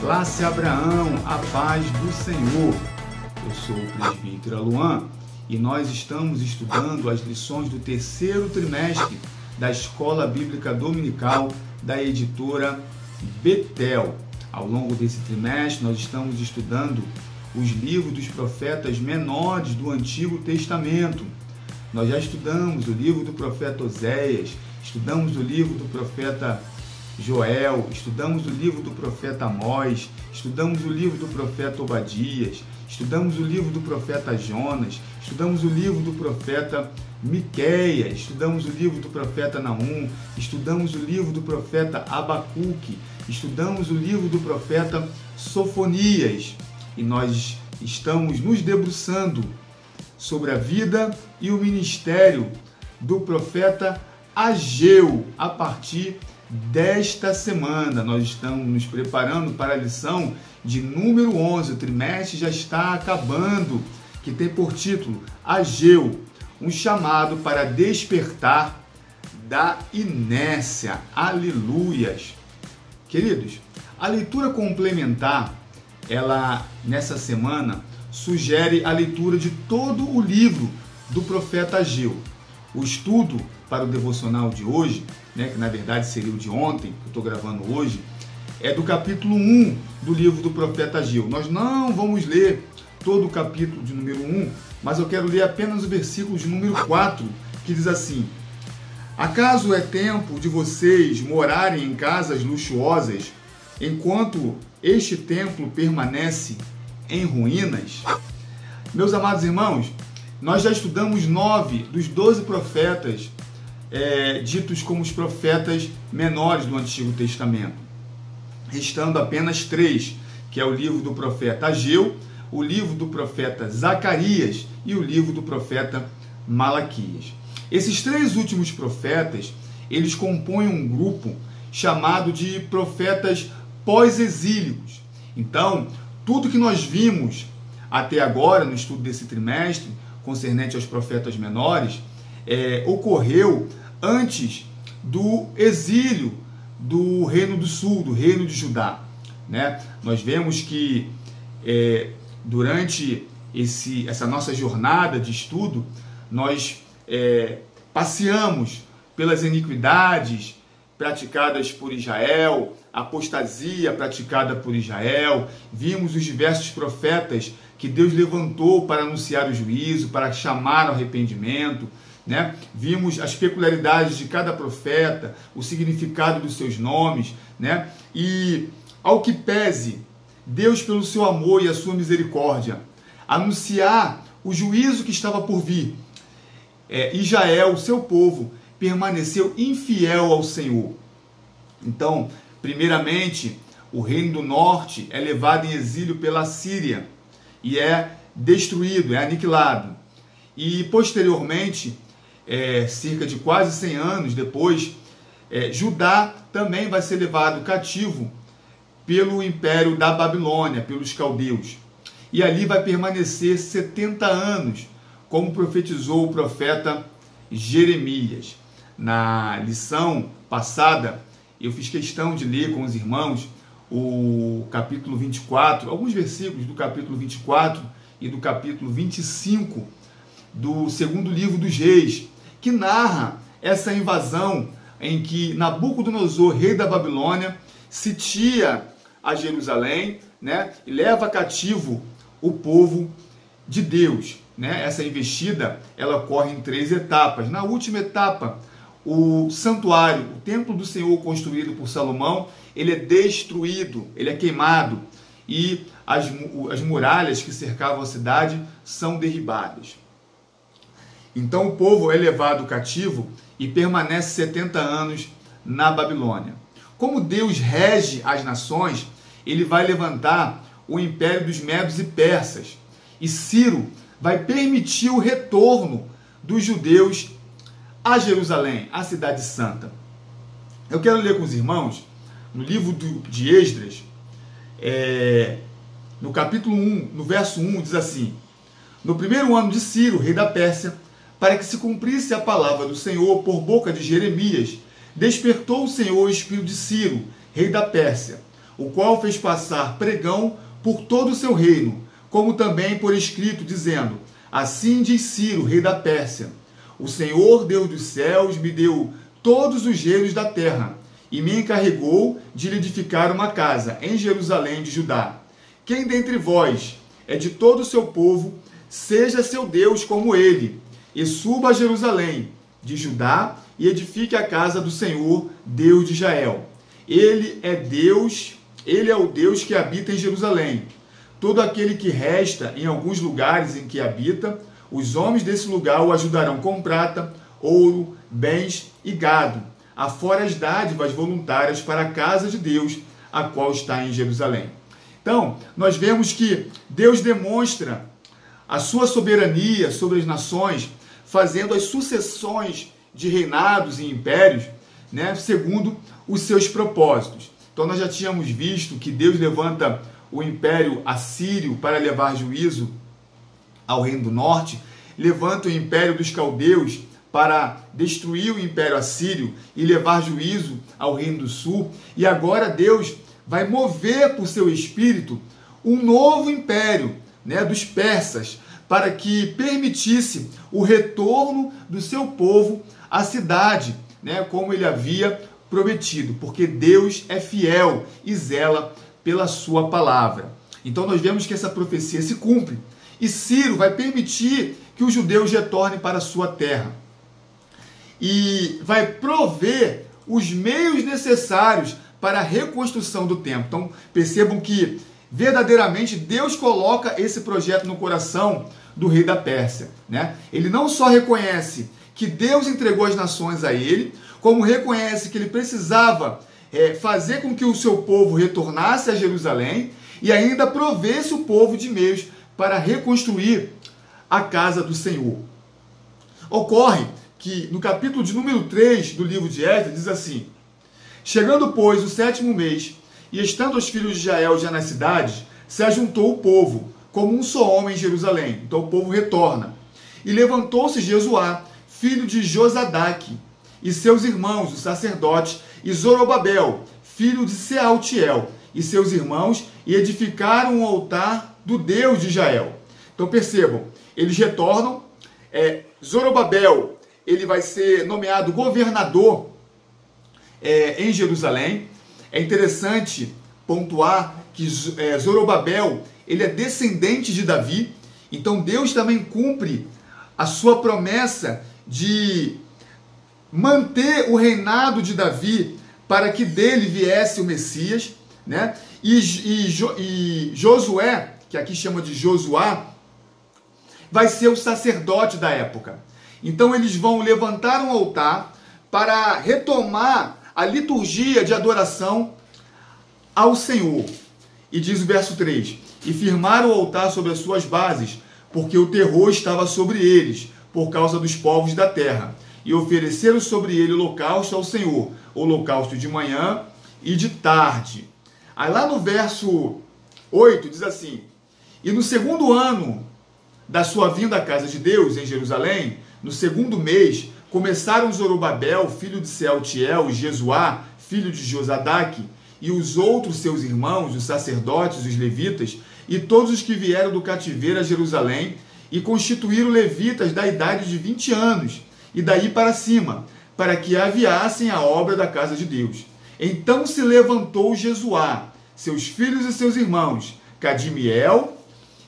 Classe Abraão, a paz do Senhor. Eu sou o presbítero Luan e nós estamos estudando as lições do terceiro trimestre da Escola Bíblica Dominical da editora Betel. Ao longo desse trimestre nós estamos estudando os livros dos profetas menores do Antigo Testamento. Nós já estudamos o livro do profeta Oséias, estudamos o livro do profeta Joel, estudamos o livro do profeta Amós, estudamos o livro do profeta Obadias, estudamos o livro do profeta Jonas, estudamos o livro do profeta Miqueias, estudamos o livro do profeta Naum, estudamos o livro do profeta Abacuque, estudamos o livro do profeta Sofonias e nós estamos nos debruçando sobre a vida e o ministério do profeta Ageu a partir desta semana. Nós estamos nos preparando para a lição de número 11, o trimestre já está acabando, que tem por título Ageu, um chamado para despertar da inércia. Aleluias! Queridos, a leitura complementar, ela nessa semana sugere a leitura de todo o livro do profeta Ageu. O estudo para o devocional de hoje, que na verdade seria o de ontem, que eu estou gravando hoje, é do capítulo 1 do livro do profeta Ageu. Nós não vamos ler todo o capítulo de número 1, mas eu quero ler apenas o versículo de número 4, que diz assim: acaso é tempo de vocês morarem em casas luxuosas, enquanto este templo permanece em ruínas? Meus amados irmãos, nós já estudamos 9 dos 12 profetas ditos como os profetas menores do Antigo Testamento, restando apenas 3, que é o livro do profeta Ageu, o livro do profeta Zacarias e o livro do profeta Malaquias. Esses 3 últimos profetas, eles compõem um grupo chamado de profetas pós-exílicos. Então, tudo que nós vimos até agora no estudo desse trimestre, concernente aos profetas menores, ocorreu antes do exílio do Reino do Sul, do Reino de Judá. Nós vemos que durante essa nossa jornada de estudo, nós passeamos pelas iniquidades praticadas por Israel, a apostasia praticada por Israel, vimos os diversos profetas que Deus levantou para anunciar o juízo, para chamar ao arrependimento, Vimos as peculiaridades de cada profeta, o significado dos seus nomes, E ao que pese, Deus, pelo seu amor e a sua misericórdia, anunciar o juízo que estava por vir, Israel, o seu povo, permaneceu infiel ao Senhor. Então, primeiramente, o reino do norte é levado em exílio pela Síria e é destruído, é aniquilado. E posteriormente, cerca de quase 100 anos depois, Judá também vai ser levado cativo pelo império da Babilônia, pelos caldeus. E ali vai permanecer 70 anos, como profetizou o profeta Jeremias. Na lição passada, eu fiz questão de ler com os irmãos o capítulo 24, alguns versículos do capítulo 24 e do capítulo 25 do segundo livro dos Reis, que narra essa invasão em que Nabucodonosor, rei da Babilônia, sitia a Jerusalém, e leva cativo o povo de Deus. Essa investida, ela ocorre em 3 etapas. Na última etapa, o santuário, o templo do Senhor construído por Salomão, ele é destruído, ele é queimado e as muralhas que cercavam a cidade são derribadas. Então o povo é levado cativo e permanece 70 anos na Babilônia. Como Deus rege as nações, ele vai levantar o império dos Medos e Persas. E Ciro vai permitir o retorno dos judeus a Jerusalém, a cidade santa. Eu quero ler com os irmãos, no livro de Esdras, no capítulo 1, no verso 1, diz assim: no primeiro ano de Ciro, rei da Pérsia, para que se cumprisse a palavra do Senhor por boca de Jeremias, despertou o Senhor o espírito de Ciro, rei da Pérsia, o qual fez passar pregão por todo o seu reino, como também por escrito, dizendo: assim diz Ciro, rei da Pérsia: o Senhor, Deus dos céus, me deu todos os reinos da terra, e me encarregou de lhe edificar uma casa em Jerusalém de Judá. Quem dentre vós é de todo o seu povo, seja seu Deus como ele, e suba a Jerusalém de Judá e edifique a casa do Senhor, Deus de Israel. Ele é o Deus que habita em Jerusalém. Todo aquele que resta em alguns lugares em que habita, os homens desse lugar o ajudarão com prata, ouro, bens e gado, afora as dádivas voluntárias para a casa de Deus, a qual está em Jerusalém. Então, nós vemos que Deus demonstra a sua soberania sobre as nações, fazendo as sucessões de reinados e impérios, né, segundo os seus propósitos. Então, nós já tínhamos visto que Deus levanta o império assírio para levar juízo ao reino do norte, levanta o império dos caldeus para destruir o império assírio e levar juízo ao reino do sul. E agora Deus vai mover por seu espírito um novo império, né, dos persas, para que permitisse o retorno do seu povo à cidade, né, como ele havia prometido, porque Deus é fiel e zela pela sua palavra. Então nós vemos que essa profecia se cumpre, e Ciro vai permitir que os judeus retornem para a sua terra, e vai prover os meios necessários para a reconstrução do templo. Então percebam que verdadeiramente Deus coloca esse projeto no coração do rei da Pérsia, né? Ele não só reconhece que Deus entregou as nações a ele, como reconhece que ele precisava fazer com que o seu povo retornasse a Jerusalém e ainda provesse o povo de meios para reconstruir a casa do Senhor. Ocorre que no capítulo de número 3 do livro de Esdras diz assim: chegando, pois, o 7º mês, e estando os filhos de Israel já nas cidades, se ajuntou o povo, como um só homem em Jerusalém. Então o povo retorna. E levantou-se Jesuá, filho de Josadaque, e seus irmãos, os sacerdotes, e Zorobabel, filho de Sealtiel, e seus irmãos, e edificaram um altar do Deus de Israel. Então percebam, eles retornam. Zorobabel, ele vai ser nomeado governador em Jerusalém. É interessante pontuar que Zorobabel, ele é descendente de Davi. Então Deus também cumpre a sua promessa de manter o reinado de Davi para que dele viesse o Messias, né? E Josué, que aqui chama de Josuá, vai ser o sacerdote da época. Então eles vão levantar um altar para retomar a liturgia de adoração ao Senhor. E diz o verso 3: e firmaram o altar sobre as suas bases, porque o terror estava sobre eles, por causa dos povos da terra. E ofereceram sobre ele holocausto ao Senhor, holocausto de manhã e de tarde. Aí lá no verso 8 diz assim: e no 2º ano da sua vinda à casa de Deus em Jerusalém, no 2º mês, começaram Zorobabel, filho de Sealtiel, e Jesuá, filho de Josadaque, e os outros seus irmãos, os sacerdotes, os levitas, e todos os que vieram do cativeiro a Jerusalém, e constituíram levitas da idade de 20 anos, e daí para cima, para que aviassem a obra da casa de Deus. Então se levantou Jesuá, seus filhos e seus irmãos, Cadimiel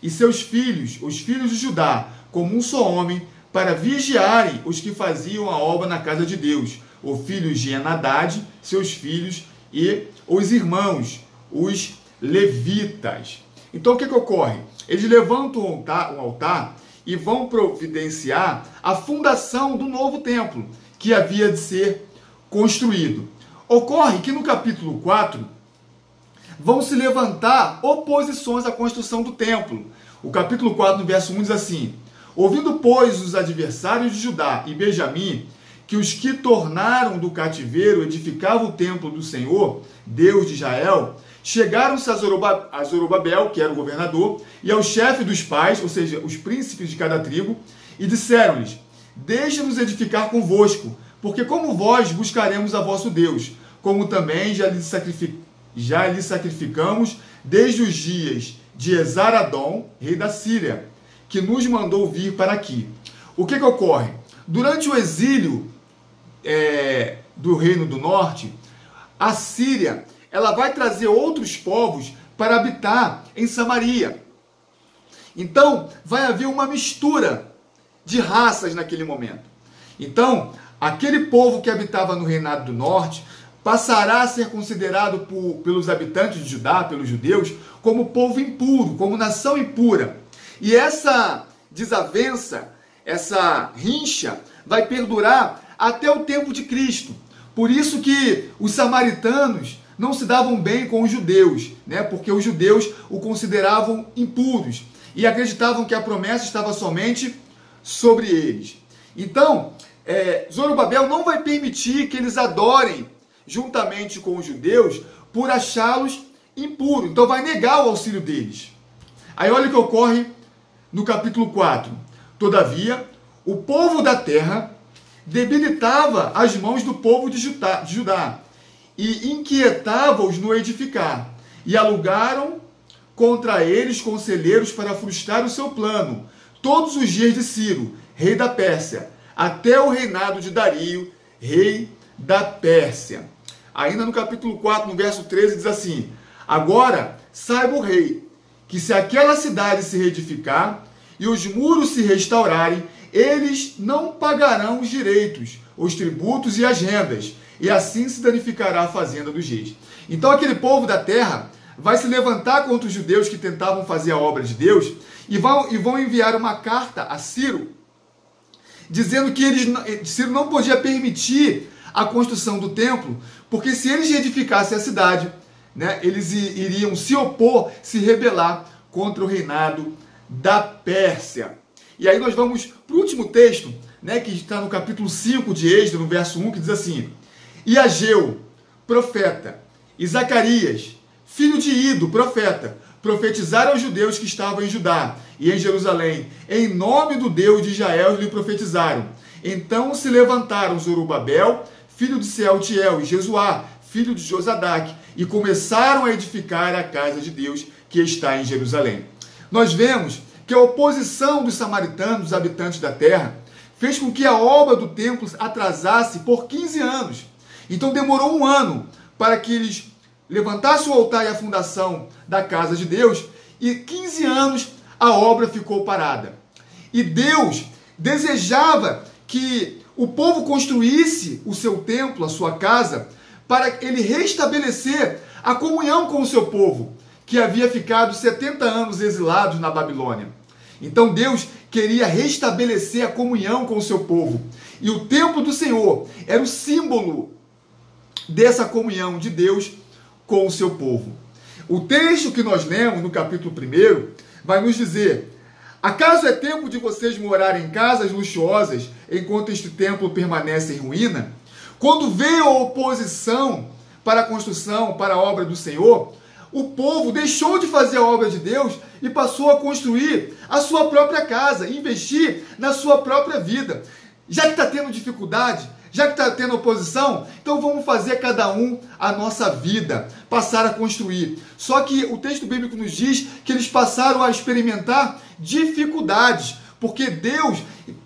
e seus filhos, os filhos de Judá, como um só homem, para vigiarem os que faziam a obra na casa de Deus, o filho de Enadade, seus filhos e os irmãos, os levitas. Então o que ocorre? Eles levantam um altar e vão providenciar a fundação do novo templo, que havia de ser construído. Ocorre que no capítulo 4 vão se levantar oposições à construção do templo. O capítulo 4, no verso 1, diz assim: ouvindo, pois, os adversários de Judá e Benjamim, que os que tornaram do cativeiro edificavam o templo do Senhor, Deus de Israel, chegaram-se a Zorobabel, que era o governador, e ao chefe dos pais, ou seja, os príncipes de cada tribo, e disseram-lhes: deixa-nos edificar convosco, porque como vós buscaremos a vosso Deus, como também já lhes já lhe sacrificamos desde os dias de Esar-Adom, rei da Síria, que nos mandou vir para aqui. O que ocorre? Durante o exílio do Reino do Norte, a Síria ela vai trazer outros povos para habitar em Samaria. Então, vai haver uma mistura de raças naquele momento. Então, aquele povo que habitava no Reinado do Norte passará a ser considerado pelos habitantes de Judá, pelos judeus, como povo impuro, como nação impura. E essa desavença, essa rincha, vai perdurar até o tempo de Cristo. Por isso que os samaritanos não se davam bem com os judeus, né? Porque os judeus o consideravam impuros e acreditavam que a promessa estava somente sobre eles. Então, Zorobabel não vai permitir que eles adorem juntamente com os judeus por achá-los impuros. Então vai negar o auxílio deles. Aí olha o que ocorre no capítulo 4. Todavia, o povo da terra debilitava as mãos do povo de Judá e inquietava-os no edificar. E alugaram contra eles conselheiros para frustrar o seu plano, todos os dias de Ciro, rei da Pérsia, até o reinado de Dario, rei da Pérsia. Ainda no capítulo 4, no verso 13, diz assim: agora saiba o rei, que se aquela cidade se reedificar e os muros se restaurarem, eles não pagarão os direitos, os tributos e as rendas, e assim se danificará a fazenda dos reis. Então aquele povo da terra vai se levantar contra os judeus que tentavam fazer a obra de Deus e vão enviar uma carta a Ciro, dizendo que Ciro não podia permitir a construção do templo, porque se eles reedificassem a cidade, né, eles iriam se opor, se rebelar contra o reinado da Pérsia. E aí nós vamos para o último texto, né, que está no capítulo 5 de Êxodo, no verso 1, que diz assim: e Ageu, profeta, e Zacarias, filho de Ido, profeta, profetizaram aos judeus que estavam em Judá e em Jerusalém, em nome do Deus de Israel lhe profetizaram. Então se levantaram Zorobabel, filho de Sealtiel, e Jesuá, filho de Josadaque, e começaram a edificar a casa de Deus que está em Jerusalém. Nós vemos que a oposição dos samaritanos, dos habitantes da terra, fez com que a obra do templo atrasasse por 15 anos. Então demorou um ano para que eles levantassem o altar e a fundação da casa de Deus, e 15 anos a obra ficou parada. E Deus desejava que o povo construísse o seu templo, a sua casa, para ele restabelecer a comunhão com o seu povo, que havia ficado 70 anos exilados na Babilônia. Então Deus queria restabelecer a comunhão com o seu povo. E o templo do Senhor era o símbolo dessa comunhão de Deus com o seu povo. O texto que nós lemos no capítulo 1 vai nos dizer: acaso é tempo de vocês morarem em casas luxuosas enquanto este templo permanece em ruína? Quando veio a oposição para a construção, para a obra do Senhor, o povo deixou de fazer a obra de Deus e passou a construir a sua própria casa, investir na sua própria vida. Já que está tendo dificuldade, já que está tendo oposição, então vamos fazer cada um a nossa vida, passar a construir. Só que o texto bíblico nos diz que eles passaram a experimentar dificuldades, porque Deus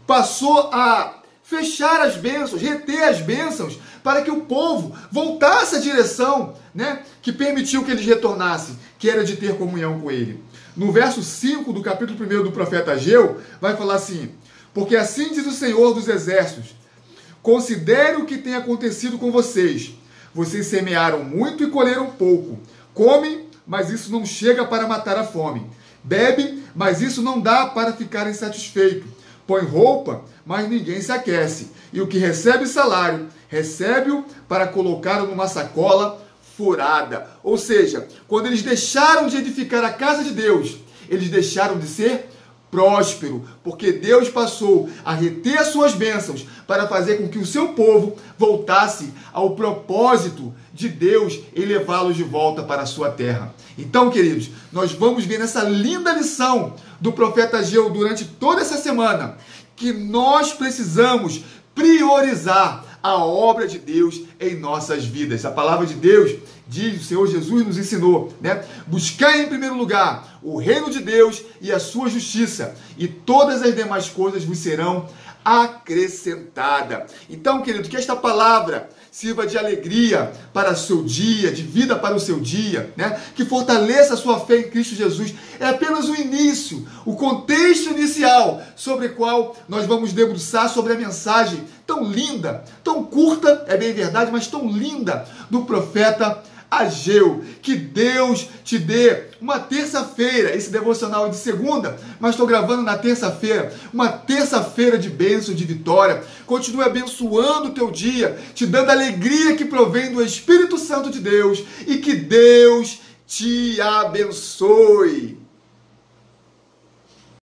passou a fechar as bênçãos, reter as bênçãos, para que o povo voltasse à direção, né, que permitiu que eles retornassem, que era de ter comunhão com ele. No verso 5 do capítulo 1 do profeta Ageu, vai falar assim: porque assim diz o Senhor dos Exércitos, considere o que tem acontecido com vocês. Vocês semearam muito e colheram pouco. Comem, mas isso não chega para matar a fome. Bebem, mas isso não dá para ficarem satisfeitos. Põe roupa, mas ninguém se aquece. E o que recebe salário, recebe-o para colocá-lo numa sacola furada. Ou seja, quando eles deixaram de edificar a casa de Deus, eles deixaram de ser próspero, porque Deus passou a reter as suas bênçãos para fazer com que o seu povo voltasse ao propósito de Deus em levá-los de volta para a sua terra. Então, queridos, nós vamos ver nessa linda lição do profeta Ageu durante toda essa semana que nós precisamos priorizar a obra de Deus em nossas vidas. A palavra de Deus diz, o Senhor Jesus nos ensinou, né? Buscai em primeiro lugar o reino de Deus e a sua justiça, e todas as demais coisas vos serão acrescentadas. Então, querido, que esta palavra sirva de alegria para o seu dia, de vida para o seu dia, né? Que fortaleça a sua fé em Cristo Jesus. É apenas o início, o contexto inicial sobre o qual nós vamos debruçar sobre a mensagem tão linda, tão curta, é bem verdade, mas tão linda, do profeta Ageu. Que Deus te dê uma terça-feira, esse devocional é de segunda, mas estou gravando na terça-feira, uma terça-feira de bênção, de vitória. Continue abençoando o teu dia, te dando a alegria que provém do Espírito Santo de Deus, e que Deus te abençoe.